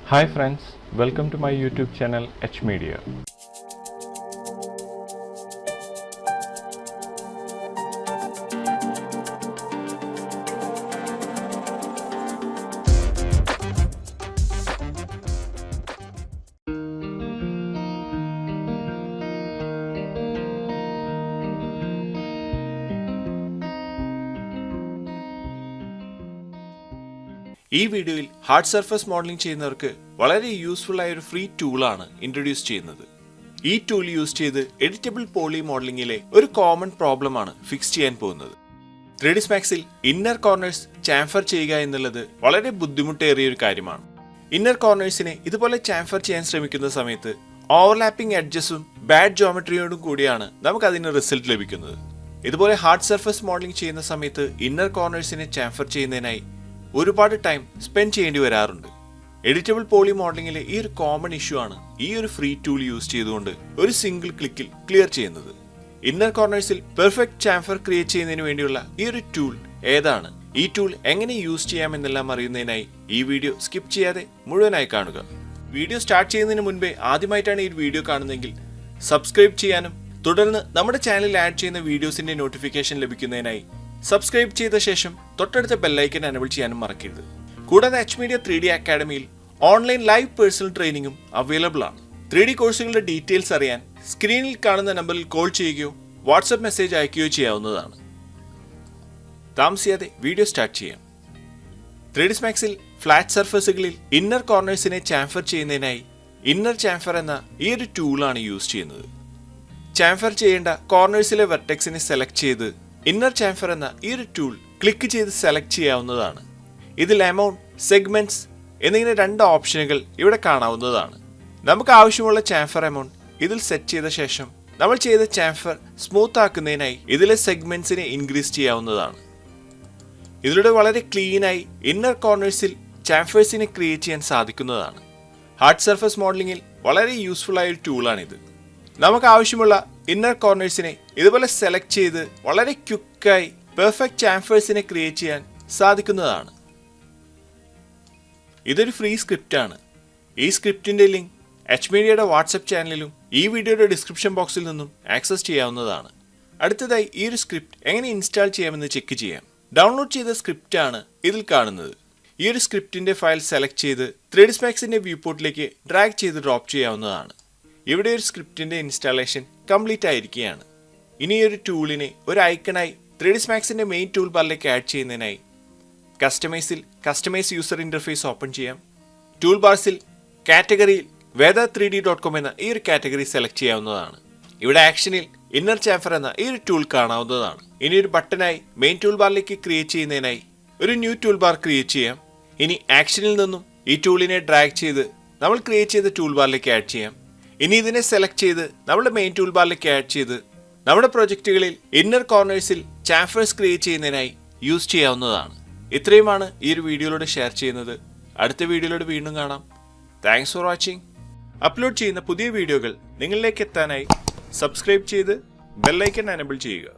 Hi friends, welcome to my YouTube channel H Media. ഈ വീഡിയോയിൽ hard surface modelling ചെയ്യുന്നവർക്ക് വളരെ യൂസ്ഫുൾ ആയ ഒരു ഫ്രീ ടൂളാണ് ഇൻട്രൊഡ്യൂസ് ചെയ്യുന്നത്. ഈ ടൂൾ യൂസ് ചെയ്ത് എഡിറ്റബിൾ പോളി മോഡലിംഗിലെ ഒരു കോമൺ പ്രോബ്ലം ആണ് ഫിക്സ് ചെയ്യാൻ പോകുന്നത്. 3ds Maxൽ ഇന്നർ കോർണേഴ്സ് ചാംഫർ ചെയ്യുക എന്നുള്ളത് വളരെ ബുദ്ധിമുട്ടേറിയ ഒരു കാര്യമാണ്. ഇന്നർ കോർണേഴ്സിനെ ഇതുപോലെ ചാംഫർ ചെയ്യാൻ ശ്രമിക്കുന്ന സമയത്ത് ഓവർലാപ്പിംഗ് എഡ്ജസും ബാഡ് ജോമെട്രിയോടും കൂടിയാണ് നമുക്ക് അതിന് റിസൾട്ട് ലഭിക്കുന്നത്. ഇതുപോലെ ഹാർഡ് സർഫസ് മോഡലിംഗ് ചെയ്യുന്ന സമയത്ത് ഇന്നർ കോർണേഴ്സിനെ ചാംഫർ ചെയ്യുന്നതിനായി ഒരുപാട് ടൈം സ്പെൻഡ് ചെയ്യേണ്ടി വരാറുണ്ട്. എഡിറ്റബിൾ പോളി മോഡലിംഗിലെ ഈ ഒരു കോമൺ ഇഷ്യൂ ആണ് ഈ ഒരു ഫ്രീ ടൂൾ യൂസ് ചെയ്തുകൊണ്ട് ഒരു സിംഗിൾ ക്ലിക്കിൽ ക്ലിയർ ചെയ്യുന്നത്. ഇന്നർ കോർണേഴ്സിൽ പെർഫെക്റ്റ് ചാംഫർ ക്രിയേറ്റ് ചെയ്യുന്നതിന് വേണ്ടിയുള്ള ഈ ഒരു ടൂൾ ഏതാണ്, ഈ ടൂൾ എങ്ങനെ യൂസ് ചെയ്യാമെന്നെല്ലാം അറിയുന്നതിനായി ഈ വീഡിയോ സ്കിപ്പ് ചെയ്യാതെ മുഴുവനായി കാണുക. വീഡിയോ സ്റ്റാർട്ട് ചെയ്യുന്നതിന് മുൻപേ ആദ്യമായിട്ടാണ് ഈ വീഡിയോ കാണുന്നതെങ്കിൽ സബ്സ്ക്രൈബ് ചെയ്യാനും തുടർന്ന് നമ്മുടെ ചാനലിൽ ആഡ് ചെയ്യുന്ന വീഡിയോസിന്റെ നോട്ടിഫിക്കേഷൻ ലഭിക്കുന്നതിനായി സബ്സ്ക്രൈബ് ചെയ്ത ശേഷം തൊട്ടടുത്ത ബെല്ലൈക്കൻ എനേബിൾ ചെയ്യാനും മറക്കരുത്. കൂടാതെ എച്ച് മീഡിയ 3D അക്കാഡമിയിൽ ഓൺലൈൻ ലൈവ് പേഴ്സണൽ ട്രെയിനിങ്ങും അവൈലബിൾ ആണ്. 3D കോഴ്സുകളുടെ ഡീറ്റെയിൽസ് അറിയാൻ സ്ക്രീനിൽ കാണുന്ന നമ്പറിൽ കോൾ ചെയ്യുകയോ വാട്സ്ആപ്പ് മെസ്സേജ് അയക്കുകയോ ചെയ്യാവുന്നതാണ്. താമസിയാതെ വീഡിയോ സ്റ്റാർട്ട് ചെയ്യാം. 3ds Maxൽ ഫ്ലാറ്റ് സർഫസുകളിൽ ഇന്നർ കോർണേഴ്സിനെ ചാംഫർ ചെയ്യുന്നതിനായി ഇന്നർ ചാംഫർ എന്ന ഈ ഒരു ടൂളാണ് യൂസ് ചെയ്യുന്നത്. ചാംഫർ ചെയ്യേണ്ട കോർണേഴ്സിലെ വെർട്ടെക്സിനെ സെലക്ട് ചെയ്ത് ഇന്നർ ചാംഫർ എന്ന ഈ ഒരു ടൂൾ ക്ലിക്ക് ചെയ്ത് സെലക്ട് ചെയ്യാവുന്നതാണ്. ഇതിൽ എമൗണ്ട്, സെഗ്മെന്റ്സ് എന്നിങ്ങനെ 2 ഓപ്ഷനുകൾ ഇവിടെ കാണാവുന്നതാണ്. നമുക്ക് ആവശ്യമുള്ള ചാംഫർ എമൗണ്ട് ഇതിൽ സെറ്റ് ചെയ്ത ശേഷം നമ്മൾ ചെയ്ത ചാംഫർ സ്മൂത്ത് ആക്കുന്നതിനായി ഇതിലെ സെഗ്മെന്റ്സിനെ ഇൻക്രീസ് ചെയ്യാവുന്നതാണ്. ഇതിലൂടെ വളരെ ക്ലീനായി ഇന്നർ കോർണേഴ്സിൽ ചാംഫേഴ്സിനെ ക്രിയേറ്റ് ചെയ്യാൻ സാധിക്കുന്നതാണ്. ഹാർഡ് സർഫസ് മോഡലിംഗിൽ വളരെ യൂസ്ഫുൾ ആയ ഒരു ടൂളാണിത്. നമുക്ക് ആവശ്യമുള്ള ഇന്നർ കോർണേഴ്സിനെ ഇതുപോലെ സെലക്ട് ചെയ്ത് വളരെ ക്വിക്കായി പെർഫെക്റ്റ് ചാംഫേഴ്സിനെ ക്രിയേറ്റ് ചെയ്യാൻ സാധിക്കുന്നതാണ്. ഇതൊരു ഫ്രീ സ്ക്രിപ്റ്റ് ആണ്. ഈ സ്ക്രിപ്റ്റിന്റെ ലിങ്ക് എച്ച് മീഡിയയുടെ വാട്സ്ആപ്പ് ചാനലിലും ഈ വീഡിയോയുടെ ഡിസ്ക്രിപ്ഷൻ ബോക്സിൽ നിന്നും ആക്സസ് ചെയ്യാവുന്നതാണ്. അടുത്തതായി ഈ ഒരു സ്ക്രിപ്റ്റ് എങ്ങനെ ഇൻസ്റ്റാൾ ചെയ്യാമെന്ന് ചെക്ക് ചെയ്യാം. ഡൗൺലോഡ് ചെയ്ത സ്ക്രിപ്റ്റ് ആണ് ഇതിൽ കാണുന്നത്. ഈ ഒരു സ്ക്രിപ്റ്റിന്റെ ഫയൽ സെലക്ട് ചെയ്ത് 3ds Maxന്റെ വ്യൂ പോർട്ടിലേക്ക് ഡ്രാഗ് ചെയ്ത് ഡ്രോപ്പ് ചെയ്യാവുന്നതാണ്. ഇവിടെ ഒരു സ്ക്രിപ്റ്റിന്റെ ഇൻസ്റ്റാളേഷൻ കംപ്ലീറ്റ് ആയിരിക്കുകയാണ്. ഇനി ഒരു ടൂളിനെ ഒരു ഐക്കണായി 3ds Maxന്റെ മെയിൻ ടൂൾ ബാറിലേക്ക് ആഡ് ചെയ്യുന്നതിനായി കസ്റ്റമൈസിൽ കസ്റ്റമൈസ് യൂസർ ഇന്റർഫേസ് ഓപ്പൺ ചെയ്യാം. ടൂൾ ബാർസിൽ കാറ്റഗറിയിൽ veda3d.com എന്ന ഈ ഒരു കാറ്റഗറി സെലക്ട് ചെയ്യാവുന്നതാണ്. ഇവിടെ ആക്ഷനിൽ ഇന്നർ ചാംഫർ എന്ന ഈ ഒരു ടൂൾ കാണാവുന്നതാണ്. ഇനി ഒരു ബട്ടനായി മെയിൻ ടൂൾ ബാറിലേക്ക് ക്രിയേറ്റ് ചെയ്യുന്നതിനായി ഒരു ന്യൂ ടൂൾ ബാർ ക്രിയേറ്റ് ചെയ്യാം. ഇനി ആക്ഷനിൽ നിന്നും ഈ ടൂളിനെ ഡ്രാഗ് ചെയ്ത് നമ്മൾ ക്രിയേറ്റ് ചെയ്ത ടൂൾ ബാറിലേക്ക് ആഡ് ചെയ്യാം. ഇനി ഇതിനെ സെലക്ട് ചെയ്ത് നമ്മുടെ മെയിൻ ടൂൾ ബാറിലേക്ക് ആഡ് ചെയ്ത് നമ്മുടെ പ്രൊജക്റ്റുകളിൽ ഇന്നർ കോർണേഴ്സിൽ ചാംഫേഴ്സ് ക്രിയേറ്റ് ചെയ്യുന്നതിനായി യൂസ് ചെയ്യാവുന്നതാണ്. ഇത്രയുമാണ് ഈ ഒരു വീഡിയോയിലൂടെ ഷെയർ ചെയ്യുന്നത്. അടുത്ത വീഡിയോയിലൂടെ വീണ്ടും കാണാം. Thanks for watching. അപ്ലോഡ് ചെയ്യുന്ന പുതിയ വീഡിയോകൾ നിങ്ങളിലേക്ക് എത്താനായി സബ്സ്ക്രൈബ് ചെയ്ത് ബെല്ലൈക്കൺ എനേബിൾ ചെയ്യുക.